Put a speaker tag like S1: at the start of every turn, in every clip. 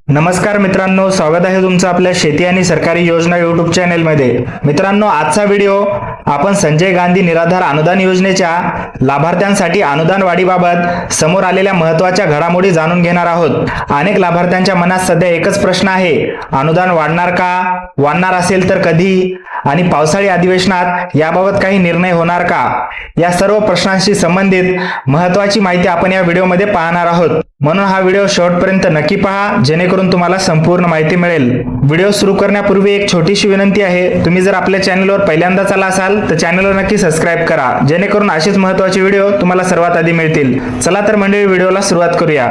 S1: नमस्कार मित्रांनो, स्वागत आहे तुमचं आपल्या शेती आणि सरकारी योजना युट्यूब चॅनेलमध्ये। मित्रांनो, आजचा व्हिडिओ आपण संजय गांधी निराधार अनुदान योजनेच्या लाभार्थ्यांसाठी अनुदान वाढीबाबत समोर आलेल्या महत्त्वाच्या घडामोडी जाणून घेणार आहोत। अनेक लाभार्थ्यांच्या मनात सध्या एकच प्रश्न आहे, अनुदान वाढणार का, वाढणार असेल तर कधी आणि पावसाळी अधिवेशनात याबाबत काही निर्णय होणार का? या सर्व प्रश्नांशी संबंधित महत्त्वाची माहिती आपण या व्हिडिओमध्ये पाहणार आहोत, म्हणून हा व्हिडिओ शेवटपर्यंत नक्की पहा, जेणेकरून तुम्हाला संपूर्ण माहिती मिळेल। व्हिडिओ सुरू करण्यापूर्वी एक छोटीशी विनंती आहे, तुम्ही जर आपल्या चॅनलवर पहिल्यांदाच आला असाल तर चॅनलला नक्की सबस्क्राइब करा, जेणेकरून असेच महत्त्वाचे व्हिडिओ तुम्हाला सर्वात आधी मिळतील। चला तर मंडळी, व्हिडिओला सुरुवात करूया।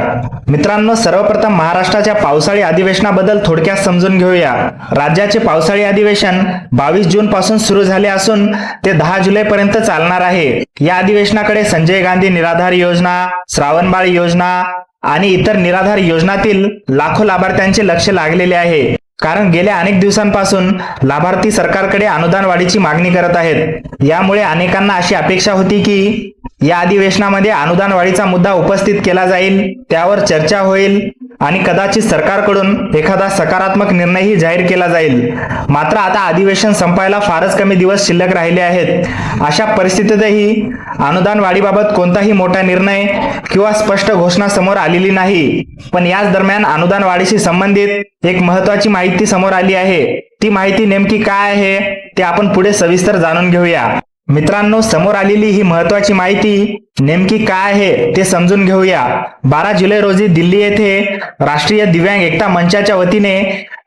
S1: मित्रांनो, सर्वप्रथम महाराष्ट्राच्या पावसाळी अधिवेशनाबद्दल थोडक्यात समजून घेऊया। राज्याचे पावसाळी अधिवेशन 22 जून पासून सुरू झाले असून ते 10 जुलै पर्यंत चालणार आहे। या अधिवेशनाकडे संजय गांधी निराधार योजना, श्रावणबाळ योजना आणि इतर निराधार योजनातील लाखो लाभार्थ्यांचे लक्ष लागलेले आहे, कारण गेल्या अनेक दिवसांपासून लाभार्थी सरकारकडे अनुदान वाढीची मागणी करत आहेत। यामुळे अनेकांना अशी अपेक्षा होती की या अधिवेशनामध्ये अनुदान वाढीचा मुद्दा उपस्थित केला जाईल, त्यावर चर्चा होईल आणि कदाचित सरकारकडून एखादा सकारात्मक निर्णयही जाहीर केला जाईल। मात्र आता अधिवेशन संपायला फारच कमी दिवस शिल्लक राहिले आहेत। अशा परिस्थितीतही अनुदान वाढीबाबत कोणताही मोठा निर्णय किंवा स्पष्ट घोषणा समोर आलेली नाही। पण याच दरम्यान अनुदान वाढीशी संबंधित एक महत्त्वाची माहिती समोर आली आहे। ती माहिती नेमकी काय आहे ते आपण पुढे सविस्तर जाणून घेऊया। मित्रांनो, समोर आलेली ही महत्त्वाची माहिती नेमकी काय आहे ते समजून घेऊया। 12 जुलै रोजी दिल्ली येथे राष्ट्रीय दिव्यांग एकता मंचाच्या वतीने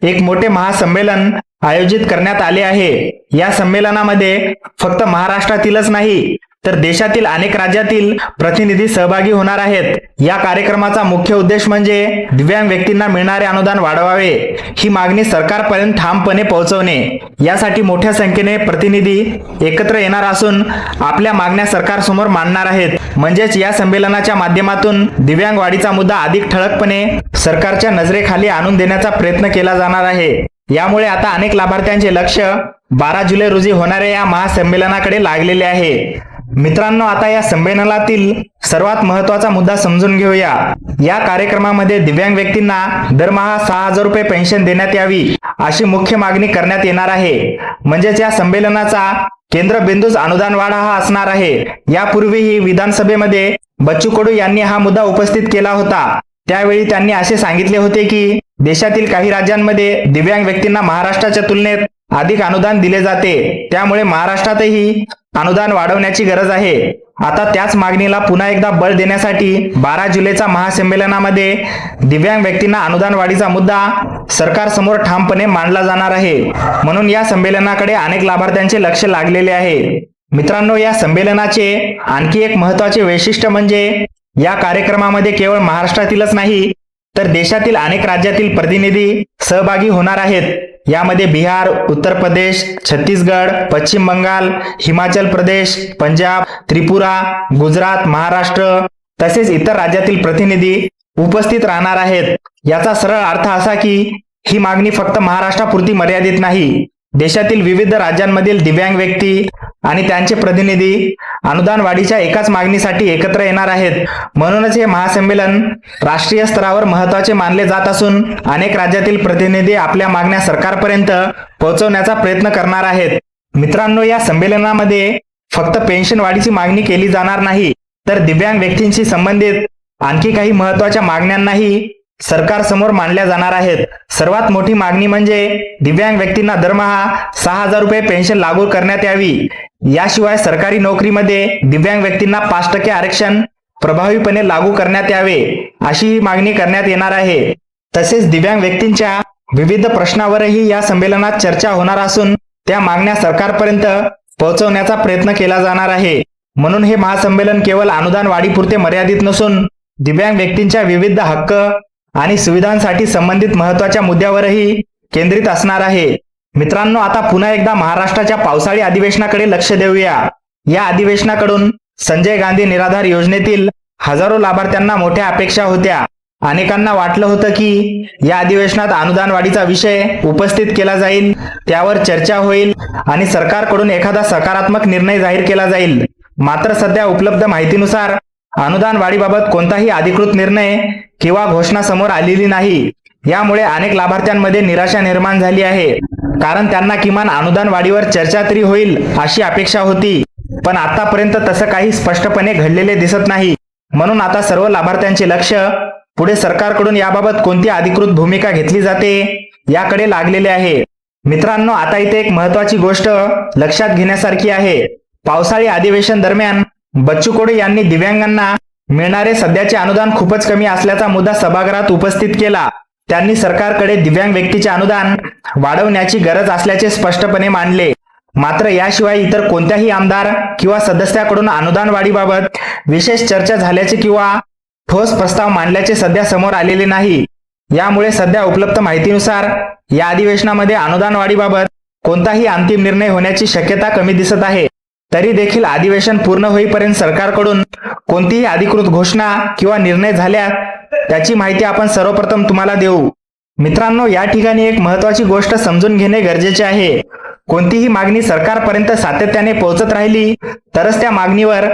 S1: एक मोठे महासंमेलन आयोजित करण्यात आले आहे। या संमेलनामध्ये फक्त महाराष्ट्रातीलच नाही तर देशातील अनेक राज्यातील प्रतिनिधी सहभागी होणार आहेत। या कार्यक्रमाचा मुख्य उद्देश म्हणजे दिव्यांग व्यक्तींना मिळणारे अनुदान वाढवावे, ही मागणी सरकारपर्यंत ठामपणे पोहोचवणे। यासाठी मोठ्या संख्येने प्रतिनिधी एकत्र येणार असून आपल्या मागण्या सरकारसमोर मांडणार आहेत। म्हणजेच या संमेलनाच्या माध्यमातून दिव्यांग वाढीचा मुद्दा अधिक ठळकपणे सरकारच्या नजरेखाली आणून देण्याचा प्रयत्न केला जाणार आहे। यामुळे आता अनेक लाभार्थ्यांचे लक्ष 12 जुलै रोजी होणाऱ्या या महासंमेलनाकडे लागलेले आहे। मित्रांनो, आता या संमेलनातील सर्वात महत्त्वाचा मुद्दा समजून घेऊया। या कार्यक्रमामध्ये दिव्यांग व्यक्तींना दरमहा 6,000 रुपये पेन्शन देण्यात यावी, अशी मुख्य मागणी करण्यात येणार आहे। म्हणजेच या संमेलनाचा केंद्रबिंदूच अनुदान वाढ हा असणार आहे। यापूर्वीही विधानसभेमध्ये बच्चू कडू यांनी हा मुद्दा उपस्थित केला होता। त्यावेळी त्यांनी असे सांगितले होते की देशातील काही राज्यांमध्ये दिव्यांग व्यक्तींना महाराष्ट्राच्या तुलनेत अधिक अनुदान दिले जाते, त्यामुळे महाराष्ट्रातही अनुदान वाढवण्याची गरज आहे। आता त्याच मागणीला पुन्हा एकदा बळ देण्यासाठी 12 जुलैच्या महासंमेलनामध्ये दिव्यांग व्यक्तींना अनुदान वाढीचा मुद्दा सरकारसमोर ठामपणे मांडला जाणार आहे। म्हणून या संमेलनाकडे अनेक लाभार्थ्यांचे लक्ष लागलेले आहे। मित्रांनो, या संमेलनाचे आणखी एक महत्त्वाचे वैशिष्ट्य म्हणजे या कार्यक्रमामध्ये केवळ महाराष्ट्रातीलच नाही तर देशातील अनेक राज्यातील प्रतिनिधी सहभागी होणार आहेत। यामध्ये बिहार, उत्तर प्रदेश, छत्तीसगड, पश्चिम बंगाल, हिमाचल प्रदेश, पंजाब, त्रिपुरा, गुजरात, महाराष्ट्र तसेच इतर राज्यातील प्रतिनिधी उपस्थित राहणार आहेत। याचा सरळ अर्थ असा की ही मागणी फक्त महाराष्ट्रापुरती मर्यादित नाही, देशातील विविध राज्यांमधील दिव्यांग व्यक्ती आणि त्यांचे प्रतिनिधी अनुदान वाढीच्या एकाच मागणीसाठी एकत्र येणार आहेत। म्हणूनच हे महासंमेलन राष्ट्रीय स्तरावर महत्त्वाचे मानले जात असून अनेक राज्यातील प्रतिनिधी आपल्या मागण्या सरकारपर्यंत पोहोचवण्याचा प्रयत्न करणार आहेत। मित्रांनो, या संमेलनामध्ये फक्त पेन्शन वाढीची मागणी केली जाणार नाही तर दिव्यांग व्यक्तींशी संबंधित आणखी काही महत्त्वाच्या मागण्यांनाही सरकारसमोर मांडल्या जाणार आहेत। सर्वात मोठी मागणी म्हणजे दिव्यांग व्यक्तींना दरमहा 6,000 रुपये पेन्शन लागू करण्यात यावी। याशिवाय सरकारी नोकरीमध्ये दिव्यांग व्यक्तींना 5% आरक्षण प्रभावीपणे लागू करण्यात यावे, अशी मागणी करण्यात येणार आहे। तसेच दिव्यांग व्यक्तींच्या विविध प्रश्नावरही या संमेलनात चर्चा होणार असून त्या मागण्या सरकारपर्यंत पोहोचवण्याचा प्रयत्न केला जाणार आहे। म्हणून हे महासंमेलन केवळ अनुदान वाढीपुरते मर्यादित नसून दिव्यांग व्यक्तींच्या विविध हक्क आणि सुविधांसाठी संबंधित महत्त्वाच्या मुद्द्यावरही केंद्रित असणार आहे। मित्रांनो, आता पुन्हा एकदा महाराष्ट्राच्या पावसाळी अधिवेशनाकडे लक्ष देऊया। या अधिवेशनाकडून संजय गांधी निराधार योजनेतील हजारो लाभार्थ्यांना मोठ्या अपेक्षा होत्या। अनेकांना वाटलं होतं की या अधिवेशनात अनुदान वाढीचा विषय उपस्थित केला जाईल, त्यावर चर्चा होईल आणि सरकारकडून एखादा सकारात्मक निर्णय जाहीर केला जाईल। मात्र सध्या उपलब्ध माहितीनुसार अनुदान वाढीबाबत कोणताही अधिकृत निर्णय किंवा घोषणा समोर आलेली नाही। यामुळे अनेक लाभार्थ्यांमध्ये निराशा निर्माण झाली आहे, कारण त्यांना किमान अनुदान वाढीवर चर्चा तरी होईल अशी अपेक्षा होती, पण आतापर्यंत तसं काही स्पष्टपणे घडलेले दिसत नाही. म्हणून आता सर्व लाभार्थ्यांचे लक्ष पुढे सरकारकडून याबाबत कोणती अधिकृत भूमिका घेतली जाते याकडे लागलेले आहे. मित्रांनो, आता इथे एक महत्त्वाची गोष्ट लक्षात घेण्यासारखी आहे. पावसाळी अधिवेशन दरम्यान बच्चू कडू यांनी दिव्यांगांना मिळणारे सध्याचे अनुदान खूपच कमी असल्याचा मुद्दा सभागृहात उपस्थित केला. त्यांनी सरकारकडे दिव्यांग व्यक्तीचे अनुदान वाढवण्याची गरज असल्याचे स्पष्टपणे मांडले. मात्र याशिवाय इतर कोणत्याही आमदार किंवा सदस्याकडून अनुदान वाढीबाबत विशेष चर्चा झाल्याचे किंवा ठोस प्रस्ताव मांडल्याचे सध्या समोर आलेले नाही. यामुळे सध्या उपलब्ध माहितीनुसार या अधिवेशनामध्ये अनुदान वाढीबाबत कोणताही अंतिम निर्णय होण्याची शक्यता कमी दिसत आहे. तरी देखील अधिवेशन पूर्ण होईपर्यंत सरकारकडून कोणतीही अधिकृत घोषणा किंवा निर्णय झाल्यास त्याची माहिती आपण सर्वप्रथम तुम्हाला देऊ. मित्रांनो, या ठिकाणी एक महत्त्वाची गोष्ट समजून घेणे गरजेचे आहे. कोणतीही मागणी सरकारपर्यंत सातत्याने पोहोचत राहिली तरच त्या मागणीवर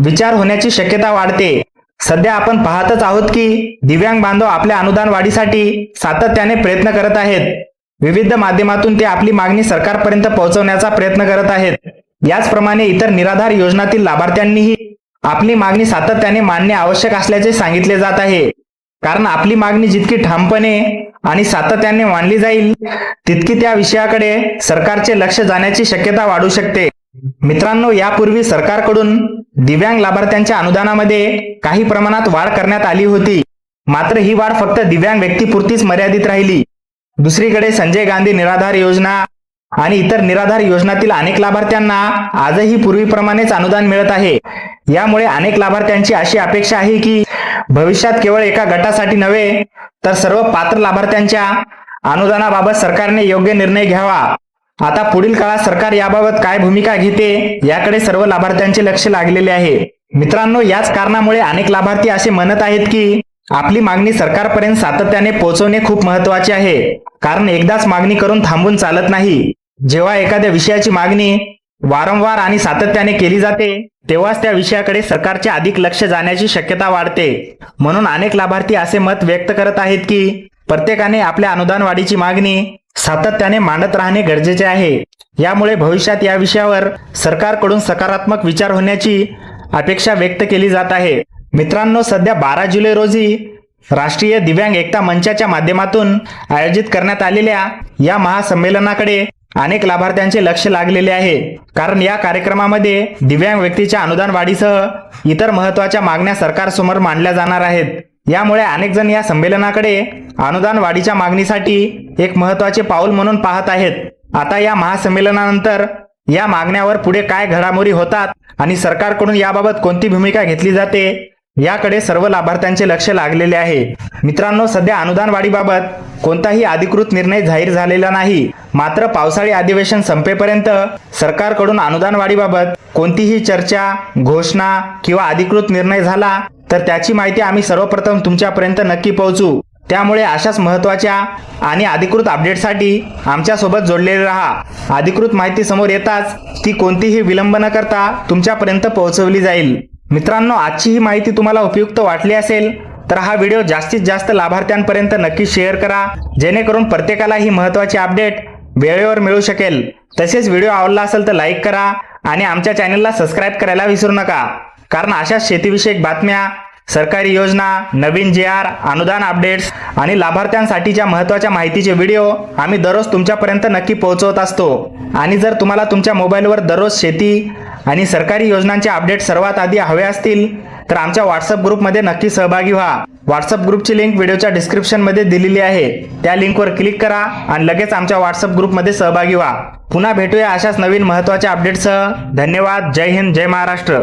S1: विचार होण्याची शक्यता वाढते. सध्या आपण पाहतच आहोत की दिव्यांग बांधव आपल्या अनुदान वाढीसाठी सातत्याने प्रयत्न करत आहेत. विविध माध्यमातून ते आपली मागणी सरकारपर्यंत पोहोचवण्याचा प्रयत्न करत आहेत. याचप्रमाणे इतर निराधार योजनातील लाभार्थ्यांनीही आपली मागणी सातत्याने मांडणे आवश्यक असल्याचे सांगितले जात आहे. कारण आपली मागणी जितकी ठामपणे आणि सातत्याने मांडली जाईल तितकी त्या विषयाकडे सरकारचे लक्ष जाण्याची शक्यता वाढू शकते. मित्रांनो, यापूर्वी सरकारकडून दिव्यांग लाभार्थ्यांच्या अनुदानामध्ये काही प्रमाणात वाढ करण्यात आली होती. मात्र ही वाढ फक्त दिव्यांग व्यक्तीपुरतीच मर्यादित राहिली. दुसरीकडे संजय गांधी निराधार योजना आणि इतर निराधार योजनातील अनेक लाभार्थ्यांना आजही पूर्वीप्रमाणेच अनुदान मिळत आहे. यामुळे अनेक लाभार्थ्यांची अशी अपेक्षा आहे की भविष्यात केवळ एका गटासाठी नव्हे तर सर्व पात्र लाभार्थ्यांच्या अनुदानाबाबत सरकारने योग्य निर्णय घ्यावा. आता पुढील काळात सरकार याबाबत काय भूमिका घेते याकडे सर्व लाभार्थ्यांचे लक्ष लागलेले आहे. मित्रांनो, याच कारणामुळे अनेक लाभार्थी असे म्हणत आहेत की आपली मागणी सरकारपर्यंत सातत्याने पोहोचवणे खूप महत्त्वाचे आहे. कारण एकदाच मागणी करून थांबून चालत नाही. जेव्हा एखाद्या विषयाची मागणी वारंवार आणि सातत्याने केली जाते तेव्हाच त्या विषयाकडे सरकारचे अधिक लक्ष जाण्याची शक्यता वाढते. म्हणून अनेक लाभार्थी असे मत व्यक्त करत आहेत की प्रत्येकाने आपल्या अनुदान वाढीची मागणी सातत्याने मांडत राहणे गरजेचे आहे. यामुळे भविष्यात या विषयावर सरकारकडून सकारात्मक विचार होण्याची अपेक्षा व्यक्त केली जात आहे. मित्रांनो, सध्या 12 जुलै रोजी राष्ट्रीय दिव्यांग एकता मंचाच्या माध्यमातून आयोजित करण्यात आलेल्या या महासंमेलनाकडे अनेक लाभार्थ्यांचे लक्ष लागलेले आहे. कारण या कार्यक्रमामध्ये दिव्यांग व्यक्तीच्या अनुदान वाढीसह इतर महत्त्वाच्या मागण्या सरकारसमोर मांडल्या जाणार आहेत. यामुळे अनेक जण या संमेलनाकडे अनुदान वाढीच्या मागणीसाठी एक महत्त्वाचे पाऊल म्हणून पाहत आहेत. आता या महासंमेलनानंतर या मागण्यावर पुढे काय घडामोडी होतात आणि सरकारकडून याबाबत कोणती भूमिका घेतली जाते याकडे सर्व लाभार्थ्यांचे लक्ष लागलेले आहे. मित्रांनो, सध्या अनुदान वाढीबाबत कोणताही अधिकृत निर्णय जाहीर झालेला नाही. मात्र पावसाळी अधिवेशन संपेपर्यंत सरकारकडून अनुदान वाढीबाबत कोणतीही चर्चा, घोषणा किंवा अधिकृत निर्णय झाला तर त्याची माहिती आम्ही सर्वप्रथम तुमच्यापर्यंत नक्की पोहोचू. त्यामुळे अशाच महत्त्वाच्या आणि अधिकृत अपडेटसाठी आमच्यासोबत जोडलेले राहा. अधिकृत माहिती समोर येताच ती कोणतीही विलंब न करता तुमच्यापर्यंत पोहोचवली जाईल. मित्रांनो, आजची ही माहिती तुम्हाला उपयुक्त वाटली असेल तर हा व्हिडिओ जास्तीत जास्त लाभार्थ्यांपर्यंत नक्की शेअर करा, जेणेकरून प्रत्येकाला ही महत्त्वाची अपडेट वेळेवर मिळू शकेल. तसेच व्हिडिओ आवडला असेल तर लाईक करा आणि आमच्या चॅनलला सबस्क्राईब करायला विसरू नका. कारण अशाच शेतीविषयक बातम्या, सरकारी योजना, नवीन JR, अनुदान अपडेट्स आणि लाभार्थ्यांसाठीच्या महत्त्वाच्या माहितीचे व्हिडिओ आम्ही दररोज तुमच्यापर्यंत नक्की पोहोचवत असतो. आणि जर तुम्हाला तुमच्या मोबाईलवर दररोज शेती आणि सरकारी योजनांचे अपडेट सर्वात आधी हवे असतील तर आमच्या व्हॉट्सअप ग्रुपमध्ये नक्की सहभागी व्हा. व्हॉट्सअप ग्रुपची लिंक व्हिडिओच्या डिस्क्रिप्शनमध्ये दिलेली आहे. त्या लिंकवर क्लिक करा आणि लगेच आमच्या व्हॉट्सअप ग्रुपमध्ये सहभागी व्हा. पुन्हा भेटूया अशाच नवीन महत्त्वाच्या अपडेटसह. धन्यवाद. जय हिंद, जय महाराष्ट्र.